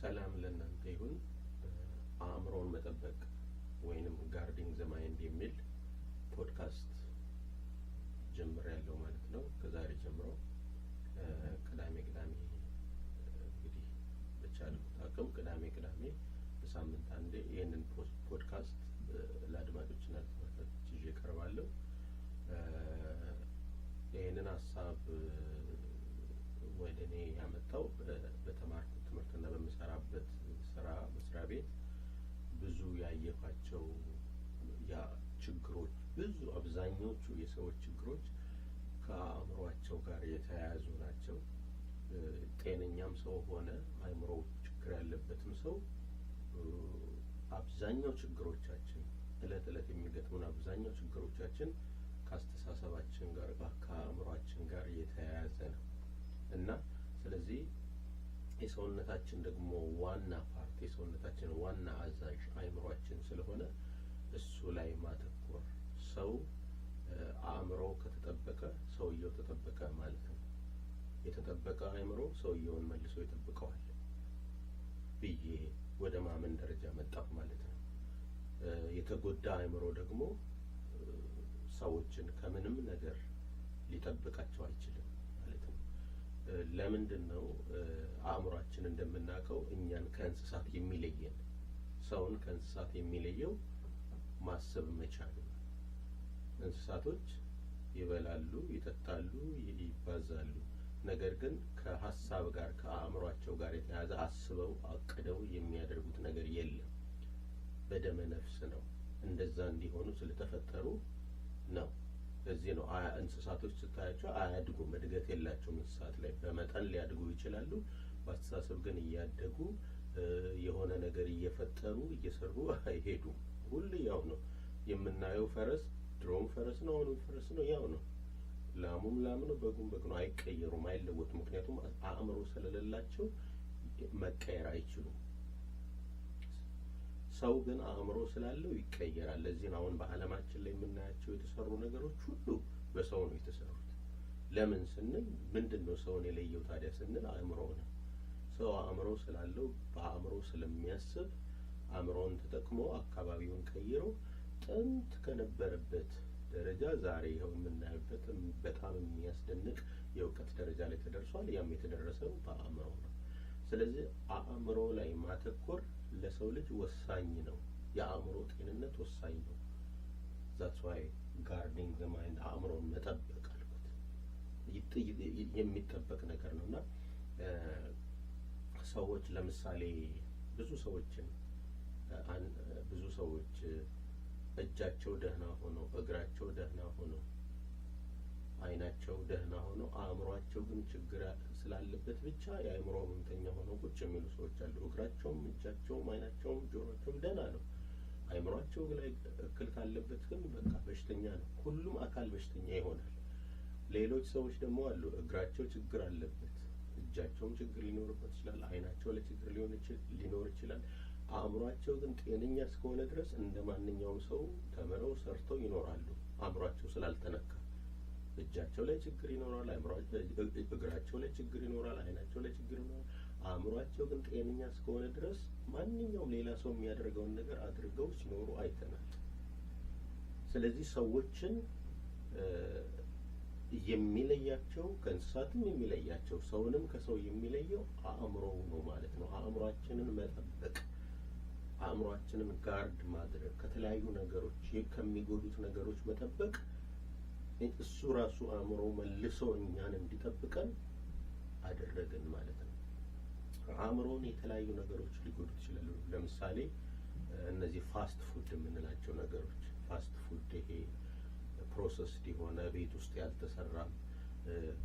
ሰላም ለእናንተ ይሁን። አእምሮን መጠበቅ ወይንም ጋርዲንግ ዘ ማይንድ የሚል ፖድካስት ጀምሬያለሁ ማለት ነው። ከዛሬ ጀምሮ ቅዳሜ እንግዲህ በቻልኩት አቅም ቅዳሜ በሳምንት አንዴ ይሄንን ፖድካስት ለአድማጮችና ለተመልካቾች ይዤ እቀርባለሁ። ይሄንን ሀሳብ ወደ እኔ ያመጣው በተማርኩት ትምህርትና በምሰራበት መስሪያ ቤት ብዙ ያየኋቸው ችግሮች አብዛኞቹ የሰዎች ችግሮች ከአእምሮአቸው ጋር የተያያዙ ናቸው። ጤነኛም ሰው ሆነ አእምሮ ችግር ያለበትም ሰው አብዛኛው ችግሮቻችን እለት የሚገጥሙን አብዛኛው ችግሮቻችን ከአስተሳሰባችን ጋር ከአእምሮአችን ጋር የተያያዘ ነው እና ስለዚህ የሰውነታችን ደግሞ ዋና ፓርት የሰውነታችን ዋና አዛዥ አእምሮአችን ስለሆነ እሱ ላይ ማተኮር ሰው አእምሮ ከተጠበቀ ሰውየው ተጠበቀ ማለት ነው። የተጠበቀ አእምሮ ሰውየውን መልሶ ይጠብቀዋል ብዬ ወደ ማመን ደረጃ መጣሁ ማለት ነው። የተጎዳ አእምሮ ደግሞ ሰዎችን ከምንም ነገር ሊጠብቃቸው አይችልም ማለት ነው። ለምንድን ነው አእምሮአችን እንደምናውቀው እኛን ከእንስሳት የሚለየን? ሰውን ከእንስሳት የሚለየው ማሰብ መቻል ነው። እንስሳቶች ይበላሉ፣ ይጠጣሉ፣ ይባዛሉ። ነገር ግን ከሀሳብ ጋር ከአእምሮአቸው ጋር የተያዘ አስበው አቅደው የሚያደርጉት ነገር የለም። በደመ ነፍስ ነው። እንደዛ እንዲሆኑ ስለተፈጠሩ ነው። ለዚህ ነው እንስሳቶች ስታያቸው አያድጉም፣ እድገት የላቸውም። እንስሳት ላይ በመጠን ሊያድጉ ይችላሉ፣ በአስተሳሰብ ግን እያደጉ የሆነ ነገር እየፈጠሩ እየሰሩ አይሄዱም። ሁሉ ያው ነው። የምናየው ፈረስ ድሮም ፈረስ ነው፣ አሁንም ፈረስ ነው፣ ያው ነው። ላሙም ላም ነው፣ በጉም በግ ነው። አይቀየሩም፣ አይለወጡም። ምክንያቱም አእምሮ ስለሌላቸው መቀየር አይችሉም። ሰው ግን አእምሮ ስላለው ይቀየራል። ለዚህ ነው አሁን በዓለማችን ላይ የምናያቸው የተሰሩ ነገሮች ሁሉ በሰው ነው የተሰሩት። ለምን ስንል ምንድነው ሰውን የለየው ታዲያ ስንል አእምሮ ነው። ሰው አእምሮ ስላለው በአእምሮ ስለሚያስብ አእምሮን ተጠቅሞ አካባቢውን ቀይሮ ጥንት ከነበረበት ደረጃ ዛሬ ይኸው የምናይበት በጣም የሚያስደንቅ የእውቀት ደረጃ ላይ ተደርሷል። ያም የተደረሰው በአእምሮ ነው። ስለዚህ አእምሮ ላይ ማተኮር ለሰው ልጅ ወሳኝ ነው። የአእምሮ ጤንነት ወሳኝ ነው። that's why guarding the mind አእምሮን መጠበቅ አልኩት። የሚጠበቅ ነገር ነውና ሰዎች ለምሳሌ ብዙ ሰዎች እጃቸው ደህና ሆኖ እግራቸው ደህና ሆኖ አይናቸው ደህና ሆኖ አእምሮአቸው ግን ችግር ስላለበት ብቻ የአእምሮ ህመምተኛ ሆነው ቁጭ የሚሉ ሰዎች አሉ። እግራቸውም እጃቸውም አይናቸውም ጆሮአቸውም ደህና ነው። አእምሮአቸው ላይ እክል ካለበት ግን በቃ በሽተኛ ነው። ሁሉም አካል በሽተኛ ይሆናል። ሌሎች ሰዎች ደግሞ አሉ እግራቸው ችግር አለበት፣ እጃቸውም ችግር ሊኖርበት ይችላል፣ አይናቸው ላይ ችግር ሊኖር ይችላል። አእምሮአቸው ግን ጤነኛ እስከሆነ ድረስ እንደ ማንኛውም ሰው ተምረው ሰርተው ይኖራሉ። አእምሮአቸው ስላልተነካ እጃቸው ላይ ችግር ይኖራል፣ እግራቸው ላይ ችግር ይኖራል፣ አይናቸው ላይ ችግር ይኖራል። አእምሮአቸው ግን ጤነኛ እስከሆነ ድረስ ማንኛውም ሌላ ሰው የሚያደርገውን ነገር አድርገው ሲኖሩ አይተናል። ስለዚህ ሰዎችን የሚለያቸው ከእንስሳትም የሚለያቸው ሰውንም ከሰው የሚለየው አእምሮው ነው ማለት ነው። አእምሮአችንን መጠበቅ፣ አእምሮአችንን ጋርድ ማድረግ፣ ከተለያዩ ነገሮች ከሚጎዱት ነገሮች መጠበቅ፣ እሱ ራሱ አእምሮ መልሶ እኛን እንዲጠብቀን አደረገን ማለት ነው። አእምሮን የተለያዩ ነገሮች ሊጎዱት ይችላሉ። ለምሳሌ እነዚህ ፋስት ፉድ የምንላቸው ነገሮች፣ ፋስት ፉድ ይሄ ፕሮሰስድ የሆነ ቤት ውስጥ ያልተሰራ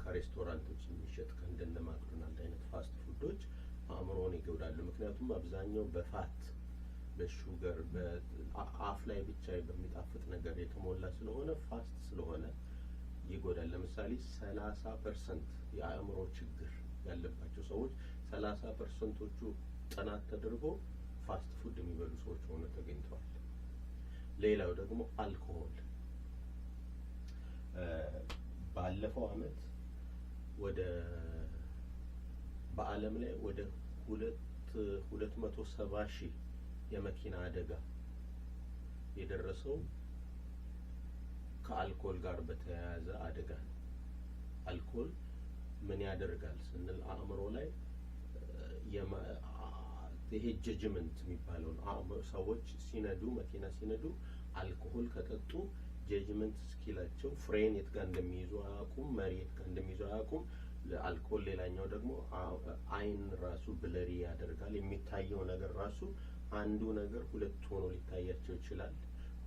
ከሬስቶራንቶች የሚሸጥ ከእንደነ ማክዶናልድ አይነት ፋስት ፉዶች አእምሮን ይጎዳሉ። ምክንያቱም አብዛኛው በፋት በሹገር በአፍ ላይ ብቻ በሚጣፍጥ ነገር የተሞላ ስለሆነ ፋስት ስለሆነ ይጎዳል። ለምሳሌ 30% የአእምሮ ችግር ያለባቸው ሰዎች 30%ዎቹ ጥናት ተደርጎ ፋስት ፉድ የሚበሉ ሰዎች ሆነው ተገኝተዋል። ሌላው ደግሞ አልኮሆል። ባለፈው አመት በዓለም ላይ ወደ 2 270 ሺህ የመኪና አደጋ የደረሰው ከአልኮል ጋር በተያያዘ አደጋ ነው። አልኮል ምን ያደርጋል ስንል አእምሮ ላይ ይሄ ጀጅመንት የሚባለውን ሰዎች ሲነዱ መኪና ሲነዱ አልኮል ከጠጡ ጀጅመንት ስኪላቸው ፍሬን የት ጋር እንደሚይዙ አያውቁም፣ መሪ የት ጋር እንደሚይዙ አያውቁም። ለአልኮል ሌላኛው ደግሞ አይን ራሱ ብለሪ ያደርጋል። የሚታየው ነገር ራሱ አንዱ ነገር ሁለት ሆኖ ሊታያቸው ይችላል።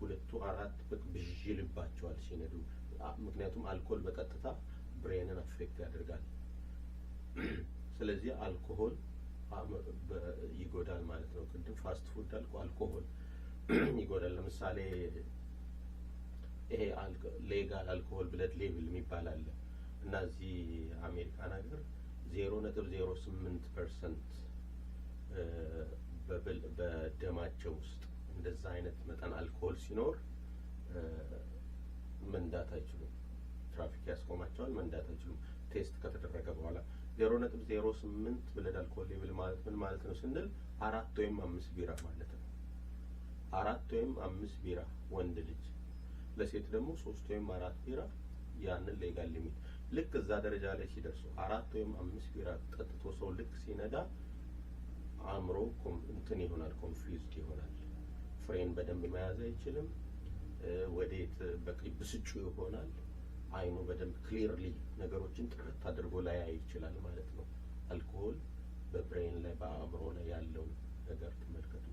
ሁለቱ አራት ብዥ ይልባቸዋል ሲነዱ። ምክንያቱም አልኮል በቀጥታ ብሬንን አፌክት ያደርጋል። ስለዚህ አልኮሆል ይጎዳል ማለት ነው። ቅድም ፋስት ፉድ አልኮሆል ይጎዳል። ለምሳሌ ይሄ ሌጋል አልኮሆል ብለድ ሌቭል የሚባል አለ እና እዚህ አሜሪካን ሀገር 0.08% በደማቸው ውስጥ እንደዛ አይነት መጠን አልኮሆል ሲኖር መንዳት አይችሉም። ትራፊክ ያስቆማቸዋል፣ መንዳት አይችሉም። ቴስት ከተደረገ በኋላ 0.08 ብለድ አልኮሆል ሌቭል ማለት ምን ማለት ነው ስንል 4 ወይም 5 ቢራ ማለት ነው። 4 ወይም 5 ቢራ ወንድ ልጅ፣ ለሴት ደግሞ 3 ወይም 4 ቢራ ያንን ሌጋል ሊሚት። ልክ እዛ ደረጃ ላይ ሲደርሱ 4 ወይም 5 ቢራ ጠጥቶ ሰው ልክ ሲነዳ አእምሮ እንትን ይሆናል፣ ኮንፊውዝድ ይሆናል። ፍሬን በደንብ መያዝ አይችልም። ወዴት በቀይ ብስጩ ይሆናል። አይኑ በደንብ ክሊርሊ ነገሮችን ጥርት አድርጎ ላያይ ይችላል ማለት ነው። አልኮሆል በብሬን ላይ በአእምሮ ላይ ያለው ነገር ተመልከቱ።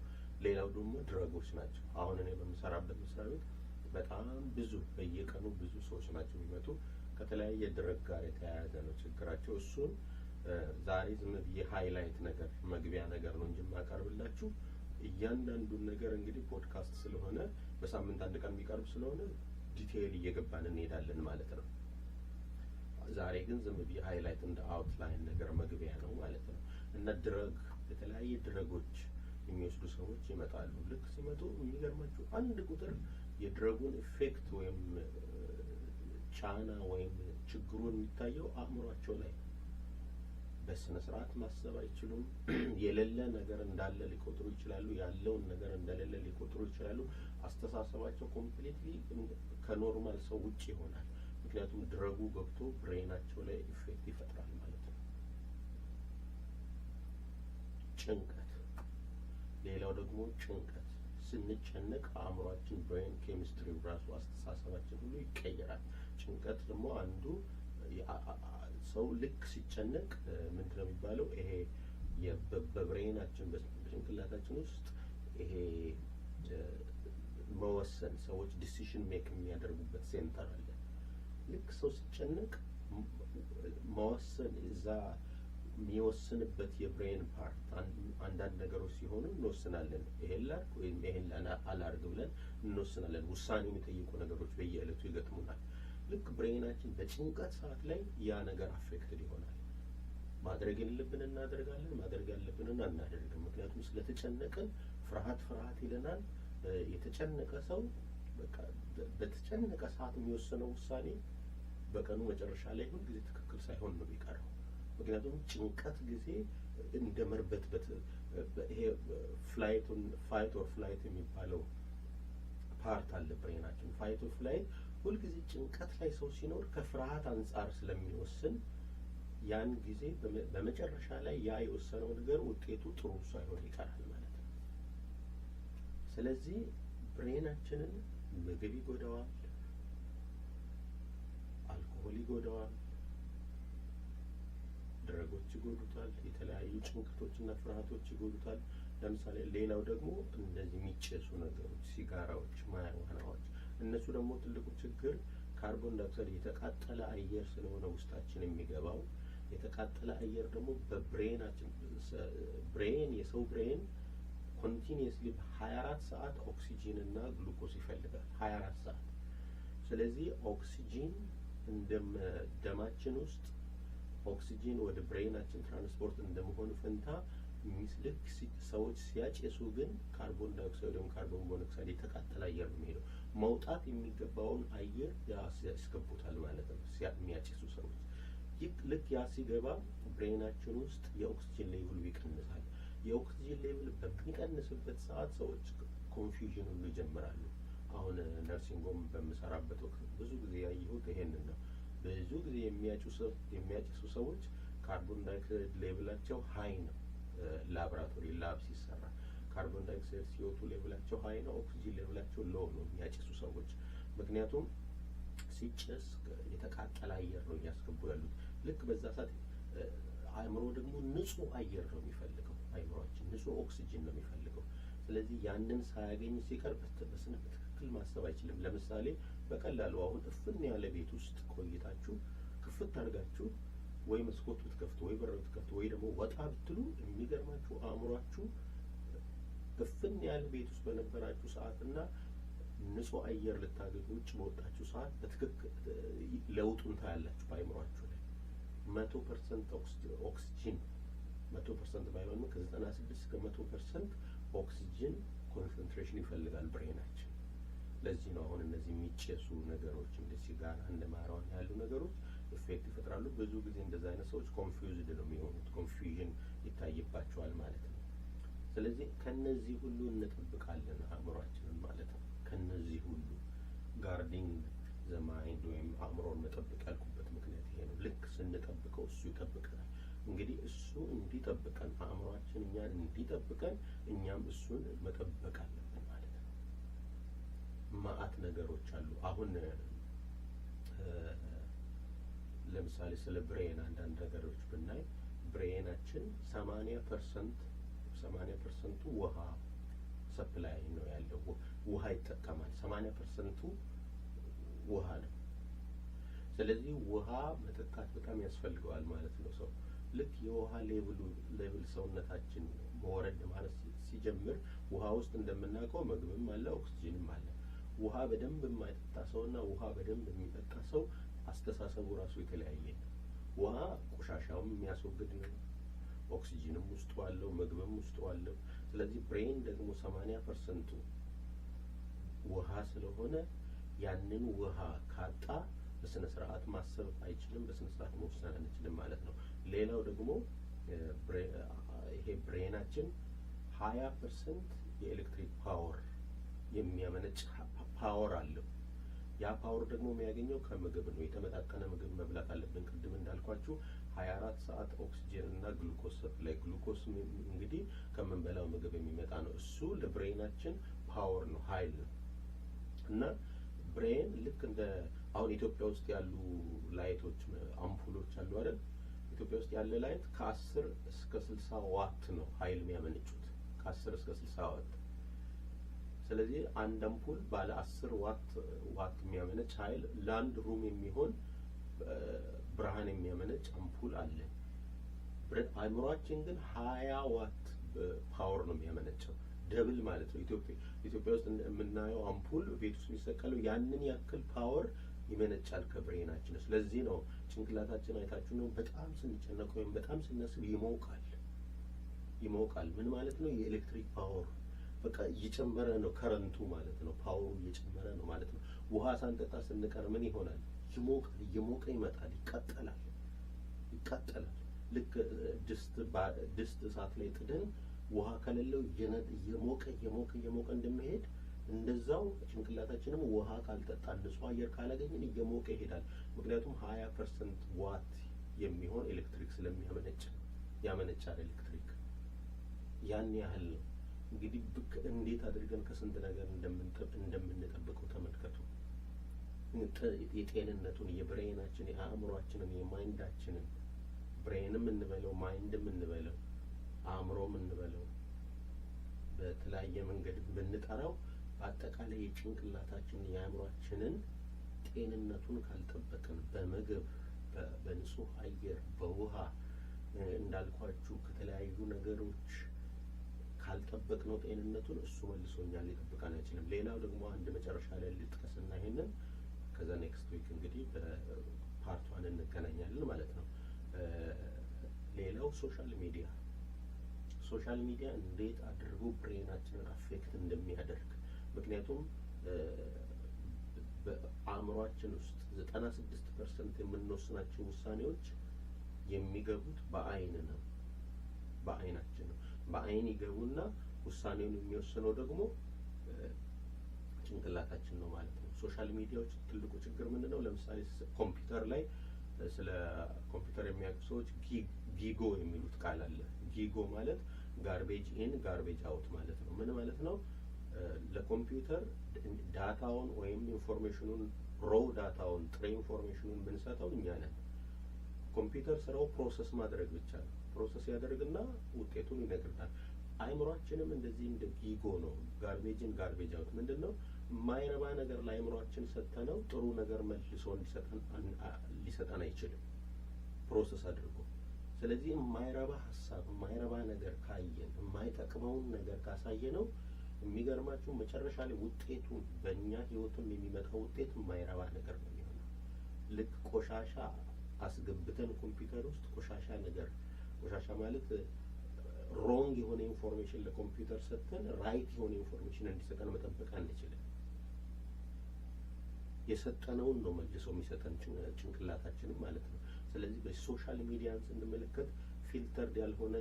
ሌላው ደግሞ ድረጎች ናቸው። አሁን እኔ በምሰራበት መስሪያ ቤት በጣም ብዙ በየቀኑ ብዙ ሰዎች ናቸው የሚመጡ። ከተለያየ ድረግ ጋር የተያያዘ ነው ችግራቸው። እሱን ዛሬ ዝም ብዬ ሃይላይት ነገር መግቢያ ነገር ነው እንጂ የማቀርብላችሁ እያንዳንዱን ነገር እንግዲህ ፖድካስት ስለሆነ በሳምንት አንድ ቀን የሚቀርብ ስለሆነ ዲቴይል እየገባን እንሄዳለን ማለት ነው። ዛሬ ግን ዝም ብዬ ሃይላይት እንደ አውትላይን ነገር መግቢያ ነው ማለት ነው። እና ድረግ የተለያየ ድረጎች የሚወስዱ ሰዎች ይመጣሉ። ልክ ሲመጡ የሚገርማችሁ አንድ ቁጥር የድረጉን ኢፌክት ወይም ጫና ወይም ችግሩን የሚታየው አእምሯቸው ላይ በስነ ስርዓት ማሰብ አይችሉም። የሌለ ነገር እንዳለ ሊቆጥሩ ይችላሉ። ያለውን ነገር እንደሌለ ሊቆጥሩ ይችላሉ። አስተሳሰባቸው ኮምፕሊትሊ ከኖርማል ሰው ውጭ ይሆናል። ምክንያቱም ድረጉ ገብቶ ብሬናቸው ላይ ኢፌክት ይፈጥራል ማለት ነው። ጭንቀት፣ ሌላው ደግሞ ጭንቀት። ስንጨነቅ አእምሯችን ብሬን ኬሚስትሪው ራሱ አስተሳሰባችን ሁሉ ይቀየራል። ጭንቀት ደግሞ አንዱ ሰው ልክ ሲጨነቅ ምንድን ነው የሚባለው? ይሄ በብሬናችን በጭንቅላታችን ውስጥ ይሄ መወሰን ሰዎች ዲሲሽን ሜክ የሚያደርጉበት ሴንተር አለ። ልክ ሰው ሲጨነቅ መወሰን እዛ የሚወስንበት የብሬን ፓርት አንዳንድ ነገሮች ሲሆኑ እንወስናለን። ይሄን ላድርግ ወይም ይሄን አላድርግ ብለን እንወስናለን። ውሳኔ የሚጠይቁ ነገሮች በየዕለቱ ይገጥሙናል። ልክ ብሬናችን በጭንቀት ሰዓት ላይ ያ ነገር አፌክትድ ይሆናል። ማድረግ የሌለብንን እናደርጋለን፣ ማድረግ ያለብንን አናደርግም። ምክንያቱም ስለተጨነቅን ፍርሃት ይለናል። የተጨነቀ ሰው በቃ በተጨነቀ ሰዓት የሚወስነው ውሳኔ በቀኑ መጨረሻ ላይ ሁሉ ጊዜ ትክክል ሳይሆን ነው የሚቀረው። ምክንያቱም ጭንቀት ጊዜ እንደ መርበትበት ይሄ ፋይት ኦር ፍላይት የሚባለው ፓርት አለ ብሬናችን። ፋይት ኦር ፍላይት ሁልጊዜ ጭንቀት ላይ ሰው ሲኖር ከፍርሃት አንጻር ስለሚወስን ያን ጊዜ በመጨረሻ ላይ ያ የወሰነው ነገር ውጤቱ ጥሩ ሳይሆን ይቀራል ማለት ነው። ስለዚህ ብሬናችንን ምግብ ይጎዳዋል፣ አልኮሆል ይጎዳዋል፣ ድረጎች ይጎዱታል፣ የተለያዩ ጭንቀቶችና ፍርሃቶች ይጎዱታል። ለምሳሌ ሌላው ደግሞ እንደዚህ የሚጨሱ ነገሮች፣ ሲጋራዎች፣ ማሪዋናዎች፣ እነሱ ደግሞ ትልቁ ችግር ካርቦን ዳይኦክሳይድ የተቃጠለ አየር ስለሆነ ውስጣችን የሚገባው የተቃጠለ አየር ደግሞ በብሬናችን ብሬን የሰው ብሬን ኮንቲኒየስሊ 24 ሰዓት ኦክሲጂን እና ግሉኮስ ይፈልጋል 24 ሰዓት። ስለዚህ ኦክሲጂን ደማችን ውስጥ ኦክሲጂን ወደ ብሬናችን ትራንስፖርት እንደመሆኑ ፈንታ ልክ ሰዎች ሲያጨሱ ግን ካርቦን ዳይኦክሳይድ ወይም ካርቦን ሞኖክሳይድ የተቃጠለ አየር ነው የሚሄደው። መውጣት የሚገባውን አየር ያስገቡታል ማለት ነው የሚያጨሱ ሰዎች። ልክ ያ ሲገባ ብሬናችን ውስጥ የኦክሲጂን ሌቭሉ ይቀንሳል። የኦክሲጅን ሌቭል በሚቀንስበት ሰዓት ሰዎች ኮንፊውዥን ሁሉ ይጀምራሉ። አሁን ነርሲንግ ሆም በምሰራበት ወቅት ብዙ ጊዜ ያየሁት ይሄንን ነው። ብዙ ጊዜ የሚያጭሱ ሰዎች ካርቦን ዳይኦክሳይድ ሌቭላቸው ሀይ ነው። ላብራቶሪ ላብ ሲሰራ ካርቦን ዳይኦክሳይድ CO2 ሌቭላቸው ሀይ ነው፣ ኦክሲጅን ሌቭላቸው ሎው ነው የሚያጭሱ ሰዎች። ምክንያቱም ሲጨስ የተቃጠለ አየር ነው እያስገቡ ያሉት። ልክ በዛ ሰዓት አእምሮ ደግሞ ንጹህ አየር ነው የሚፈልገው። አእምሮአችን ንጹህ ኦክሲጅን ነው የሚፈልገው። ስለዚህ ያንን ሳያገኝ ሲቀር በትክክል ማሰብ አይችልም። ለምሳሌ በቀላሉ አሁን እፍን ያለ ቤት ውስጥ ቆይታችሁ ክፍት አድርጋችሁ ወይ መስኮት ብትከፍቱ ወይ በር ብትከፍቱ ወይ ደግሞ ወጣ ብትሉ የሚገርማችሁ አእምሯችሁ እፍን ያለ ቤት ውስጥ በነበራችሁ ሰዓትና ንጹህ አየር ልታገኙ ውጭ በወጣችሁ ሰዓት በትክክል ለውጡን ታያላችሁ በአእምሯችሁ ላይ 100% ኦክሲጅን 100% ባይሆንም ከ96 እስከ 100% ኦክሲጅን ኮንሰንትሬሽን ይፈልጋል ብሬናችን። ለዚህ ነው አሁን እነዚህ የሚጨሱ ነገሮች እንደ ሲጋራ እንደ ማራዋን ያሉ ነገሮች ኢፌክት ይፈጥራሉ። ብዙ ጊዜ እንደዛ አይነት ሰዎች ኮንፊውዝድ ነው የሚሆኑት፣ ኮንፊውዥን ይታይባቸዋል ማለት ነው። ስለዚህ ከነዚህ ሁሉ እንጠብቃለን አእምሯችንን ማለት ነው። ከነዚህ ሁሉ ጋርዲንግ ዘ ማይንድ ወይም አእምሮን መጠበቅ ያልኩበት ምክንያት ይሄ ነው። ልክ ስንጠብቀው እሱ ይጠብቀናል። እንግዲህ እሱ እንዲጠብቀን አእምሯችን እኛን እንዲጠብቀን እኛም እሱን መጠበቅ አለብን ማለት ነው። ማአት ነገሮች አሉ። አሁን ለምሳሌ ስለ ብሬን አንዳንድ ነገሮች ብናይ ብሬናችን 80% ውሃ ሰፕላይ ነው ያለው። ውሃ ይጠቀማል። 80% ውሃ ነው። ስለዚህ ውሃ መጠጣት በጣም ያስፈልገዋል ማለት ነው ሰው። ልክ የውሃ ሌቭል ሰውነታችን መወረድ ማለት ሲጀምር ውሃ ውስጥ እንደምናውቀው ምግብም አለ ኦክሲጅንም አለ። ውሃ በደንብ የማይጠጣ ሰውና ውሃ በደንብ የሚጠጣ ሰው አስተሳሰቡ ራሱ የተለያየ ነው። ውሃ ቆሻሻውም የሚያስወግድ ነው፣ ኦክሲጅንም ውስጡ አለው፣ ምግብም ውስጡ አለው። ስለዚህ ብሬን ደግሞ 80% ውሃ ስለሆነ ያንን ውሃ ካጣ በስነ ስርዓት ማሰብ አይችልም፣ በስነ ስርዓት መወሰን አንችልም ማለት ነው። ሌላው ደግሞ ይሄ ብሬናችን 20% የኤሌክትሪክ ፓወር የሚያመነጭ ፓወር አለው። ያ ፓወር ደግሞ የሚያገኘው ከምግብ ነው። የተመጣጠነ ምግብ መብላት አለብን። ቅድም እንዳልኳችሁ 24 ሰዓት ኦክሲጅን እና ግሉኮስ ሰፕላይ። ግሉኮስ እንግዲህ ከምንበላው ምግብ የሚመጣ ነው። እሱ ለብሬናችን ፓወር ነው፣ ኃይል ነው። እና ብሬን ልክ እንደ አሁን ኢትዮጵያ ውስጥ ያሉ ላይቶች አምፑሎች አሉ አይደል? ኢትዮጵያ ውስጥ ያለ ላይት ከ10 እስከ 60 ዋት ነው ኃይል የሚያመነጩት፣ ከ10 እስከ 60 ዋት። ስለዚህ አንድ አምፑል ባለ 10 ዋት የሚያመነጭ ኃይል ለአንድ ሩም የሚሆን ብርሃን የሚያመነጭ አምፑል አለ። አእምሯችን ግን 20 ዋት ፓወር ነው የሚያመነጨው፣ ደብል ማለት ነው። ኢትዮጵያ ውስጥ የምናየው አምፑል ቤት ውስጥ የሚሰቀለው ያንን ያክል ፓወር ይመነጫል ከብሬናችን። ስለዚህ ነው ጭንቅላታችን አይታችሁ ነው በጣም ስንጨነቅ ወይም በጣም ስናስብ ይሞቃል። ምን ማለት ነው? የኤሌክትሪክ ፓወር በቃ እየጨመረ ነው፣ ከረንቱ ማለት ነው። ፓወሩ እየጨመረ ነው ማለት ነው። ውሃ ሳንጠጣ ስንቀር ምን ይሆናል? እየሞቀ ይመጣል፣ ይቃጠላል። ልክ ድስት እሳት ላይ ጥደን ውሃ ከሌለው እየሞቀ እንደሚሄድ እንደዛው ጭንቅላታችንም ውሃ ካልጠጣ ንጹህ አየር ካላገኘን እየሞቀ ይሄዳል። ምክንያቱም 20% ዋት የሚሆን ኤሌክትሪክ ያመነጫል። ኤሌክትሪክ ያን ያህል ነው። እንግዲህ እንዴት አድርገን ከስንት ነገር እንደምንጠብቀው ተመልከቱ። የጤንነቱን የብሬናችን የአእምሯችንን የማይንዳችንን ብሬንም እንበለው ማይንድም እንበለው አእምሮም እንበለው በተለያየ መንገድ ብንጠራው በአጠቃላይ የጭንቅላታችንን የአእምሯችንን ጤንነቱን ካልጠበቅን በምግብ በንጹህ አየር በውሃ እንዳልኳችሁ ከተለያዩ ነገሮች ካልጠበቅነው ጤንነቱን እሱ መልሶኛል ሊጠብቀን አይችልም። ሌላው ደግሞ አንድ መጨረሻ ላይ ልጥቀስና ይሄንን ከዛ ኔክስት ዊክ እንግዲህ በፓርት 1 እንገናኛለን ማለት ነው። ሌላው ሶሻል ሚዲያ እንዴት አድርጎ ብሬናችንን አፌክት እንደሚያደርግ። ምክንያቱም በአእምሯችን ውስጥ 96% የምንወስናቸው ውሳኔዎች የሚገቡት በአይናችን ነው። በአይን ይገቡና ውሳኔውን የሚወስነው ደግሞ ጭንቅላታችን ነው ማለት ነው። ሶሻል ሚዲያዎች ትልቁ ችግር ምንድነው? ለምሳሌ ኮምፒውተር ላይ ስለ ኮምፒውተር የሚያውቁ ሰዎች ጊጎ የሚሉት ቃል አለ። ጊጎ ማለት ጋርቤጅ ኢን ጋርቤጅ አውት ማለት ነው። ምን ማለት ነው? ለኮምፒውተር ዳታውን ወይም ኢንፎርሜሽኑን ሮው ዳታውን ጥሬ ኢንፎርሜሽኑን ብንሰጠው እኛ ነን። ኮምፒውተር ስራው ፕሮሰስ ማድረግ ብቻ ነው። ፕሮሰስ ያደርግና ውጤቱን ይነግርናል። አይምሯችንም እንደዚህ እንደ ጊጎ ነው። ጋርቤጅን ጋርቤጅ አውት ምንድነው? የማይረባ ነገር ለአይምሯችን ሰጥተነው ጥሩ ነገር መልሶ ሊሰጠን አይችልም ፕሮሰስ አድርጎ። ስለዚህ የማይረባ ሀሳብ የማይረባ ነገር ካየን የማይጠቅመውን ነገር ካሳየነው የሚገርማችሁ መጨረሻ ላይ ውጤቱን በእኛ ህይወትም የሚመጣው ውጤት የማይረባ ነገር ነው የሚሆነው። ልክ ቆሻሻ አስገብተን ኮምፒውተር ውስጥ ቆሻሻ ማለት ሮንግ የሆነ ኢንፎርሜሽን ለኮምፒውተር ሰጥተን ራይት የሆነ ኢንፎርሜሽን እንዲሰጠን መጠበቅ አንችልም። የሰጠነውን ነው መልሶ የሚሰጠን ጭንቅላታችንም ማለት ነው። ስለዚህ በሶሻል ሚዲያን ስንመለከት ፊልተርድ ያልሆነ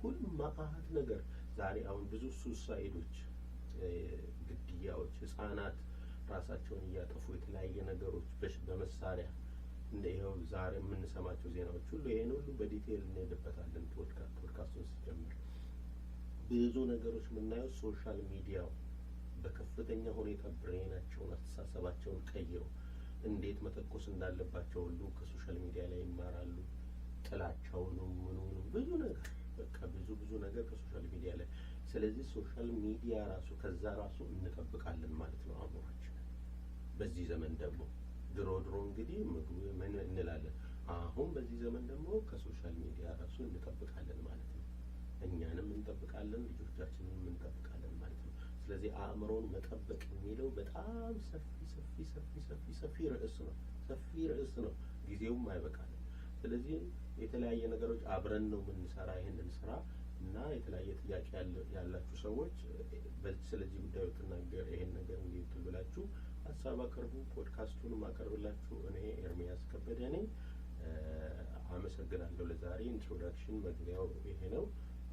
ሁሉም ማአት ነገር ዛሬ አሁን ብዙ ሱሳይዶች፣ ግድያዎች፣ ህፃናት ራሳቸውን እያጠፉ የተለያየ ነገሮች በመሳሪያ እንደ ይኸው ዛሬ የምንሰማቸው ዜናዎች ሁሉ ይሄን ሁሉ በዲቴል እንሄድበታለን። ፖድካስቱን ሲጀምር ብዙ ነገሮች የምናየው ሶሻል ሚዲያው በከፍተኛ ሁኔታ ብሬናቸውን አስተሳሰባቸውን ቀይረው እንዴት መተኮስ እንዳለባቸው ሁሉ ከሶሻል ሚዲያ ላይ ይማራሉ። ጥላቻውንም ምኑንም ብዙ ነገር በቃ ብዙ ነገር ከሶሻል ሚዲያ ላይ። ስለዚህ ሶሻል ሚዲያ ራሱ ከዛ ራሱ እንጠብቃለን ማለት ነው አእምሯችን። በዚህ ዘመን ደግሞ ድሮ እንግዲህ ምግቡ ምን እንላለን፣ አሁን በዚህ ዘመን ደግሞ ከሶሻል ሚዲያ ራሱ እንጠብቃለን ማለት ነው። እኛንም እንጠብቃለን፣ ልጆቻችንንም እንጠብቃለን ማለት ነው። ስለዚህ አእምሮን መጠበቅ የሚለው በጣም ሰፊ ርዕስ ነው። ጊዜውም አይበቃልም። ስለዚህ የተለያየ ነገሮች አብረን ነው የምንሰራ ይሄንን ስራ እና የተለያየ ጥያቄ ያላችሁ ሰዎች ስለዚህ ጉዳይ ተናገር ይሄን ነገር እንዲትሉ ብላችሁ ሀሳብ አቅርቡ። ፖድካስቱን ማቀርብላችሁ እኔ ኤርሚያስ ከበደ ነኝ። አመሰግናለሁ። ለዛሬ ኢንትሮዳክሽን መግቢያው ይሄ ነው።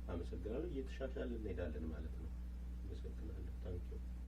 አመሰግናለሁ። እየተሻሻልን እንሄዳለን ማለት ነው። አመሰግናለሁ። ታንኪዩ